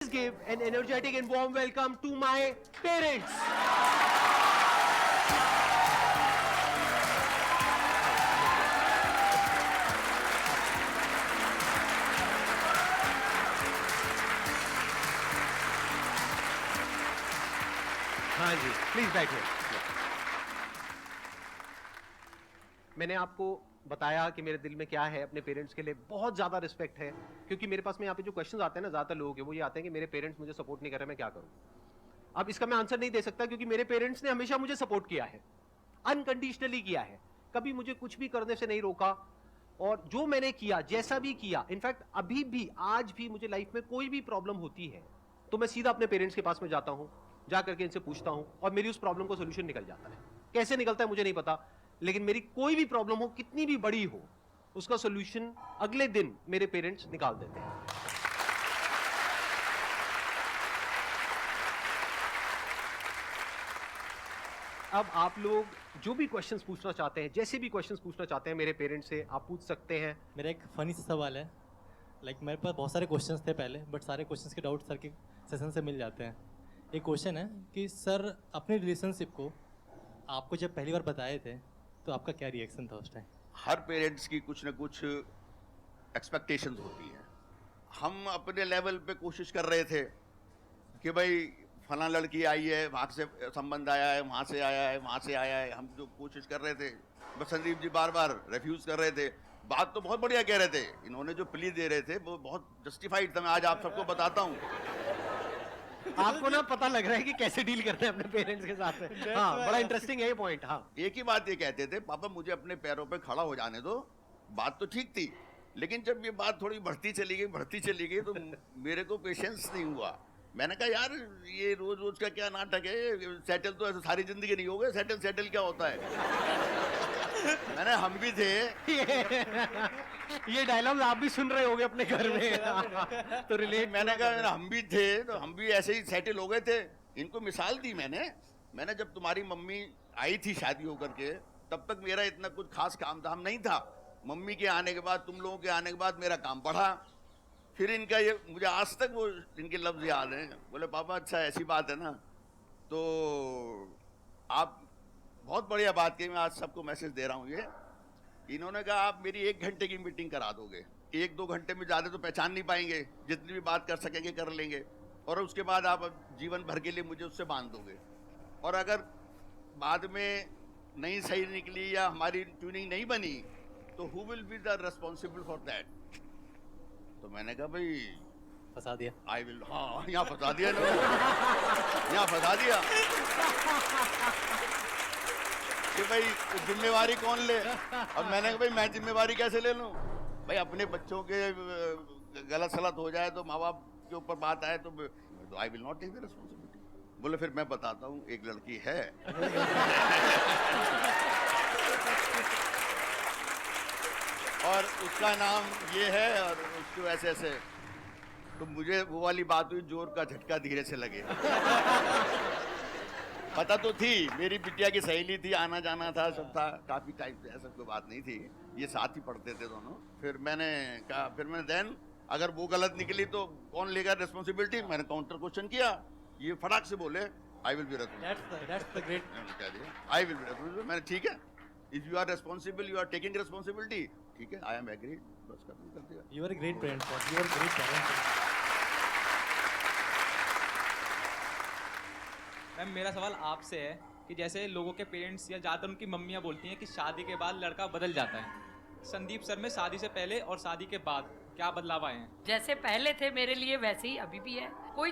please give an energetic and warm welcome to my parents. हाँ जी, please बैठिए। मैंने आपको बताया कि मेरे दिल में क्या है अपने पेरेंट्स के लिए, बहुत ज्यादा रिस्पेक्ट है, क्योंकि मेरे पास में यहाँ पे जो क्वेश्चंस आते हैं ना ज्यादातर लोगों के, वो ये आते हैं कि मेरे पेरेंट्स मुझे सपोर्ट नहीं कर रहे, मैं क्या करूं। अब इसका मैं आंसर नहीं दे सकता, क्योंकि मेरे पेरेंट्स ने हमेशा मुझे सपोर्ट किया है, अनकंडीशनली किया है, कभी मुझे कुछ भी करने से नहीं रोका। और जो मैंने किया, जैसा भी किया, इनफैक्ट अभी भी, आज भी मुझे लाइफ में कोई भी प्रॉब्लम होती है तो मैं सीधा अपने पेरेंट्स के पास में जाता हूं, जा करके इनसे पूछता हूं और मेरी उस प्रॉब्लम को सोल्यूशन निकल जाता है। कैसे निकलता है मुझे नहीं पता, लेकिन मेरी कोई भी प्रॉब्लम हो, कितनी भी बड़ी हो, उसका सोल्यूशन अगले दिन मेरे पेरेंट्स निकाल देते हैं। अब आप लोग जो भी क्वेश्चंस पूछना चाहते हैं, जैसे भी क्वेश्चंस पूछना चाहते हैं मेरे पेरेंट्स से, आप पूछ सकते हैं। मेरा एक फनी सा सवाल है। मेरे पास बहुत सारे क्वेश्चंस थे पहले, बट सारे क्वेश्चंस के डाउट सर के सेशन से मिल जाते हैं। एक क्वेश्चन है कि सर अपने रिलेशनशिप को आपको जब पहली बार बताए थे तो आपका क्या रिएक्शन था उस टाइम? हर पेरेंट्स की कुछ ना कुछ एक्सपेक्टेशंस होती हैं। हम अपने लेवल पे कोशिश कर रहे थे कि भाई फला लड़की आई है, वहाँ से संबंध आया है, वहाँ से आया है, वहाँ से आया है, हम जो कोशिश कर रहे थे, बस संदीप जी बार बार रिफ्यूज कर रहे थे। बात तो बहुत बढ़िया कह रहे थे, इन्होंने जो प्ली दे रहे थे वो बहुत जस्टिफाइड था। मैं आज आप सबको बताता हूँ। आपको ना पता लग रहा है कि कैसे डील करते हैं अपने पेरेंट्स के साथ में। हाँ, बड़ा इंटरेस्टिंग है ये पॉइंट। हाँ, एक ही बात ये कहते थे, पापा मुझे अपने पैरों पे खड़ा हो जाने दो। बात तो ठीक थी, लेकिन जब ये बात थोड़ी बढ़ती चली गई तो मेरे को पेशेंस नहीं हुआ। मैंने कहा यार ये रोज रोज का क्या नाटक है, सेटल तो ऐसे सारी जिंदगी नहीं हो गए, सेटल क्या होता है। मैंने हम भी थे ये डायलॉग आप भी सुन रहे होगे अपने घर में तो रिलेट। मैंने कहा हम भी थे, तो हम भी ऐसे ही सेटल हो गए थे। इनको मिसाल दी मैंने जब तुम्हारी मम्मी आई थी शादी होकर के, तब तक मेरा इतना कुछ खास काम धाम नहीं था। मम्मी के आने के बाद, तुम लोगों के आने के बाद मेरा काम बढ़ा। फिर इनका ये, मुझे आज तक वो इनके लफ्ज याद हैं। बोले पापा अच्छा ऐसी बात है ना, तो आप बहुत बढ़िया बात की, मैं आज सबको मैसेज दे रहा हूँ ये। इन्होंने कहा आप मेरी 1 घंटे की मीटिंग करा दोगे, 1-2 घंटे में ज़्यादा तो पहचान नहीं पाएंगे, जितनी भी बात कर सकेंगे कर लेंगे, और उसके बाद आप जीवन भर के लिए मुझे उससे बांध दोगे। और अगर बाद में नहीं सही निकली या हमारी ट्यूनिंग नहीं बनी तो who will be the responsible for that. तो मैंने कहा भाई फंसा दिया। आई विल, हाँ यहाँ फंसा दिया ना, यहाँ फंसा दिया कि भाई जिम्मेवारी कौन ले। और मैंने कहा भाई मैं जिम्मेवारी कैसे ले लूँ भाई, अपने बच्चों के गलत सलत हो जाए तो माँ बाप के ऊपर बात आए तो I will not take the responsibility. बोले फिर मैं बताता हूँ, एक लड़की है और उसका नाम ये है और उसको ऐसे ऐसे। तो मुझे वो वाली बात हुई, जोर का झटका धीरे से लगे। पता तो थी, मेरी बिटिया की सहेली थी, आना जाना था, सब था, काफी टाइम से, ऐसा कोई बात नहीं थी, ये साथ ही पढ़ते थे दोनों। फिर मैंने कहा, फिर मैंने देन अगर वो गलत निकली तो कौन लेगा रिस्पॉन्सिबिलिटी। मैंने काउंटर क्वेश्चन किया, ये फटाक से बोले I will be responsible. I will be responsible. मैंने ठीक है, if you are responsible, you are taking responsibility, ठीक है, आई एम एग्रीड, बस कर दिया। You are a great parent sir, you are great parent. Ma'am मेरा सवाल आपसे है कि जैसे लोगों के पेरेंट्स या ज़्यादातर उनकी मम्मियाँ बोलती हैं कि शादी के बाद लड़का बदल जाता है, संदीप सर में शादी से पहले और शादी के बाद क्या बदलाव आए हैं? जैसे पहले थे मेरे लिए वैसे ही अभी भी है। कोई